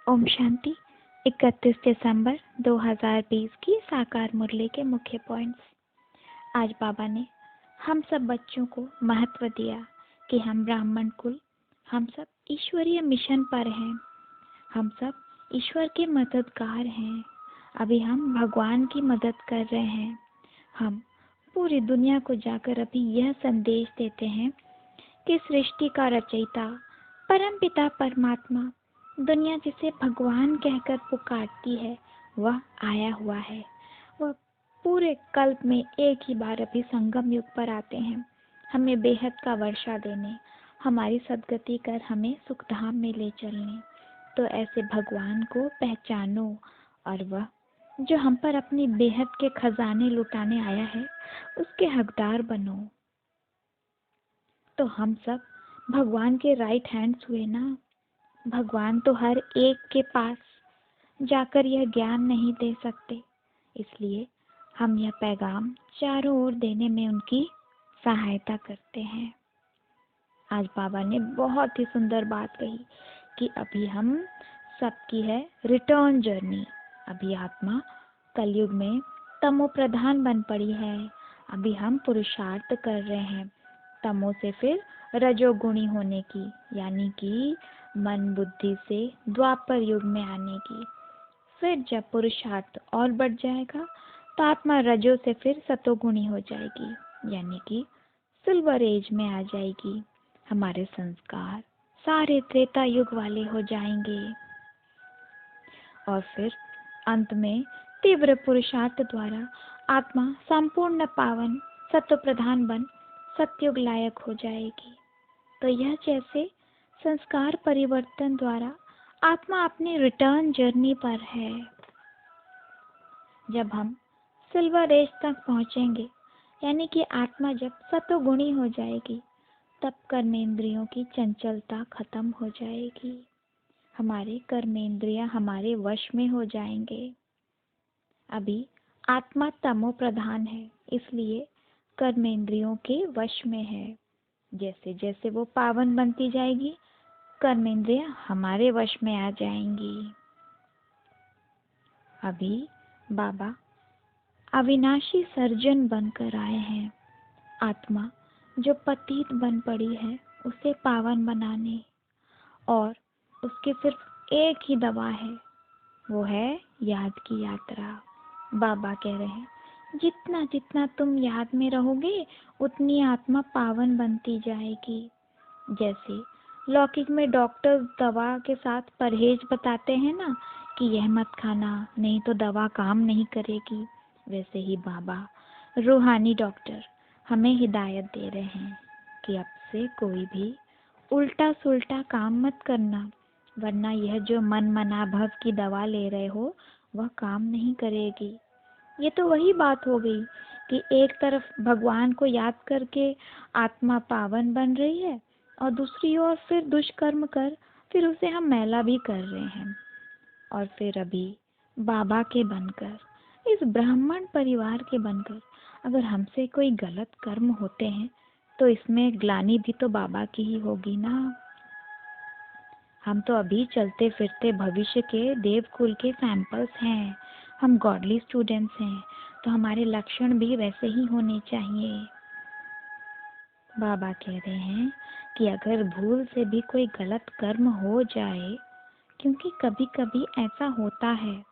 ओम शांति। 31 दिसंबर 2020 की साकार मुरली के मुख्य पॉइंट्स। आज बाबा ने हम सब बच्चों को महत्व दिया कि हम ब्राह्मण कुल, हम सब ईश्वरीय मिशन पर हैं, हम सब ईश्वर के मददगार हैं। अभी हम भगवान की मदद कर रहे हैं। हम पूरी दुनिया को जाकर अभी यह संदेश देते हैं कि सृष्टि का रचयिता परमपिता परमात्मा दुनिया जिसे भगवान कहकर पुकारती है वह आया हुआ है। वह पूरे कल्प में एक ही बार अभी संगम युग पर आते हैं, हमें बेहद का वर्षा देने, हमारी सदगति कर हमें सुखधाम में ले चलने। तो ऐसे भगवान को पहचानो और वह जो हम पर अपनी बेहद के खजाने लुटाने आया है उसके हकदार बनो। तो हम सब भगवान के राइट हैंड्स हुए ना। भगवान तो हर एक के पास जाकर यह ज्ञान नहीं दे सकते, इसलिए हम यह पैगाम चारों ओर देने में उनकी सहायता करते हैं। आज बाबा ने बहुत ही सुंदर बात कही कि अभी हम सबकी है रिटर्न जर्नी। अभी आत्मा कलयुग में तमो प्रधान बन पड़ी है। अभी हम पुरुषार्थ कर रहे हैं तमो से फिर रजोगुणी होने की, यानी कि मन बुद्धि से द्वापर युग में आने की। फिर जब पुरुषार्थ और बढ़ जाएगा तो आत्मा रजो से फिर सतोगुणी हो जाएगी, यानी कि सिल्वर एज में आ जाएगी। हमारे संस्कार सारे त्रेता युग वाले हो जाएंगे और फिर अंत में तीव्र पुरुषार्थ द्वारा आत्मा संपूर्ण पावन सत्व प्रधान बन सतयुग लायक हो जाएगी। तो यह जैसे संस्कार परिवर्तन द्वारा आत्मा अपनी रिटर्न जर्नी पर है। जब हम सिल्वर एज तक पहुंचेंगे, यानी कि आत्मा जब सतोगुणी हो जाएगी, तब कर्मेंद्रियों की चंचलता खत्म हो जाएगी। हमारे कर्मेंद्रियां हमारे वश में हो जाएंगे। अभी आत्मा तमो प्रधान है, इसलिए कर्मेंद्रियों के वश में है। जैसे जैसे वो पावन बनती जाएगी, कर्मेंद्रियां हमारे वश में आ जाएंगी। अभी बाबा अविनाशी सर्जन बनकर आए हैं। आत्मा जो पतित बन पड़ी है उसे पावन बनाने, और उसकी सिर्फ एक ही दवा है, वो है याद की यात्रा। बाबा कह रहे हैं जितना जितना तुम याद में रहोगे उतनी आत्मा पावन बनती जाएगी। जैसे लौकिक में डॉक्टर दवा के साथ परहेज बताते हैं ना कि यह मत खाना, नहीं तो दवा काम नहीं करेगी, वैसे ही बाबा रूहानी डॉक्टर हमें हिदायत दे रहे हैं कि अब से कोई भी उल्टा सुल्टा काम मत करना, वरना यह जो मन मना भव की दवा ले रहे हो वह काम नहीं करेगी। ये तो वही बात हो गई कि एक तरफ भगवान को याद करके आत्मा पावन बन रही है और दूसरी ओर फिर दुष्कर्म कर फिर उसे हम मैला भी कर रहे हैं। और फिर अभी बाबा के बनकर, इस ब्राह्मण परिवार के बनकर अगर हमसे कोई गलत कर्म होते हैं तो इसमें ग्लानि भी तो बाबा की ही होगी ना। हम तो अभी चलते फिरते भविष्य के देवकुल के सैंपल्स हैं, हम गॉडली स्टूडेंट्स हैं, तो हमारे लक्षण भी वैसे ही होने चाहिए। बाबा कह रहे हैं कि अगर भूल से भी कोई गलत कर्म हो जाए, क्योंकि कभी कभी ऐसा होता है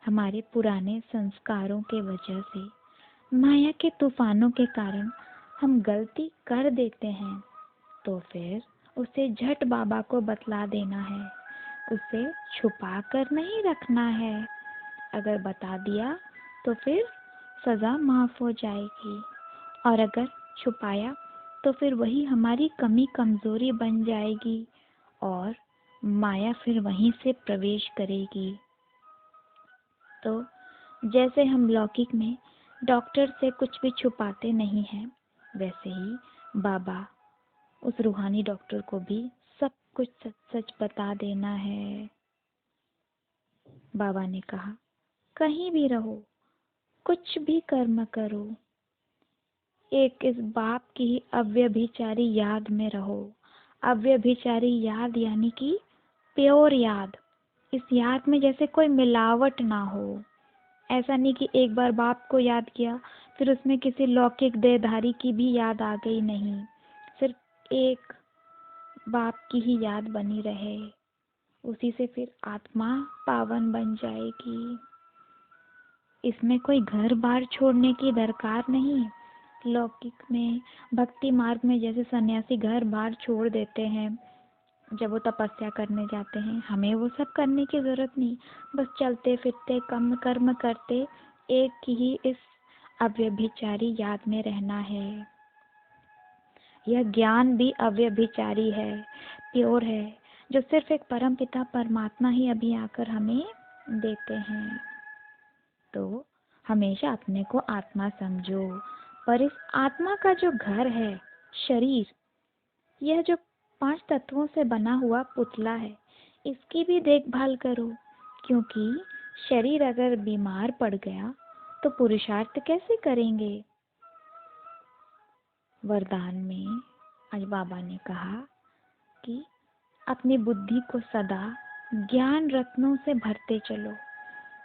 हमारे पुराने संस्कारों के वजह से, माया के तूफानों के कारण हम गलती कर देते हैं, तो फिर उसे झट बाबा को बतला देना है, उसे छुपा कर नहीं रखना है। अगर बता दिया तो फिर सजा माफ हो जाएगी, और अगर छुपाया तो फिर वही हमारी कमी कमजोरी बन जाएगी और माया फिर वहीं से प्रवेश करेगी। तो जैसे हम लौकिक में डॉक्टर से कुछ भी छुपाते नहीं हैं, वैसे ही बाबा उस रूहानी डॉक्टर को भी सब कुछ सच सच बता देना है। बाबा ने कहा कहीं भी रहो, कुछ भी कर्म करो, एक इस बाप की ही अव्यभिचारी याद में रहो। अव्यभिचारी याद यानी कि प्योर याद, इस याद में जैसे कोई मिलावट ना हो। ऐसा नहीं कि एक बार बाप को याद किया फिर उसमें किसी लौकिक देहधारी की भी याद आ गई, नहीं, सिर्फ एक बाप की ही याद बनी रहे। उसी से फिर आत्मा पावन बन जाएगी। इसमें कोई घर बार छोड़ने की दरकार नहीं। लौकिक में, भक्ति मार्ग में जैसे सन्यासी घर बार छोड़ देते हैं जब वो तपस्या करने जाते हैं, हमें वो सब करने की जरूरत नहीं। बस चलते फिरते कम कर्म करते एक ही इस अव्यभिचारी याद में रहना है। यह ज्ञान भी अव्यभिचारी है, प्योर है, जो सिर्फ एक परम पिता परमात्मा ही अभी आकर हमें देते हैं। तो हमेशा अपने को आत्मा समझो, पर इस आत्मा का जो घर है शरीर, यह जो 5 तत्वों से बना हुआ पुतला है, इसकी भी देखभाल करो, क्योंकि शरीर अगर बीमार पड़ गया तो पुरुषार्थ कैसे करेंगे। वरदान में आज बाबा ने कहा कि अपनी बुद्धि को सदा ज्ञान रत्नों से भरते चलो।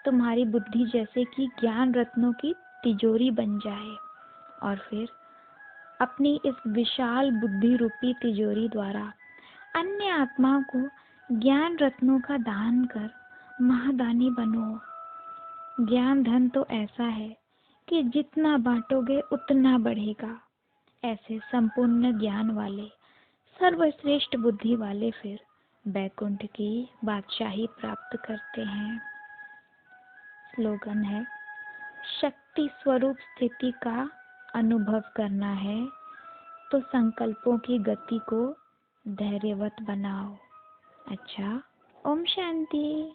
तुम्हारी बुद्धि जैसे कि ज्ञान रत्नों की तिजोरी बन जाए, और फिर अपनी इस विशाल बुद्धि रूपी तिजोरी द्वारा अन्य आत्माओं को ज्ञान रत्नों का दान कर महादानी बनो। ज्ञान धन तो ऐसा है कि जितना बांटोगे उतना बढ़ेगा। ऐसे संपूर्ण ज्ञान वाले, सर्वश्रेष्ठ बुद्धि वाले फिर बैकुंठ की बादशाही प्राप्त करते हैं। स्लोगन है, शक्ति स्वरूप स्थिति का अनुभव करना है तो संकल्पों की गति को धैर्यवत बनाओ। अच्छा, ओम शांति।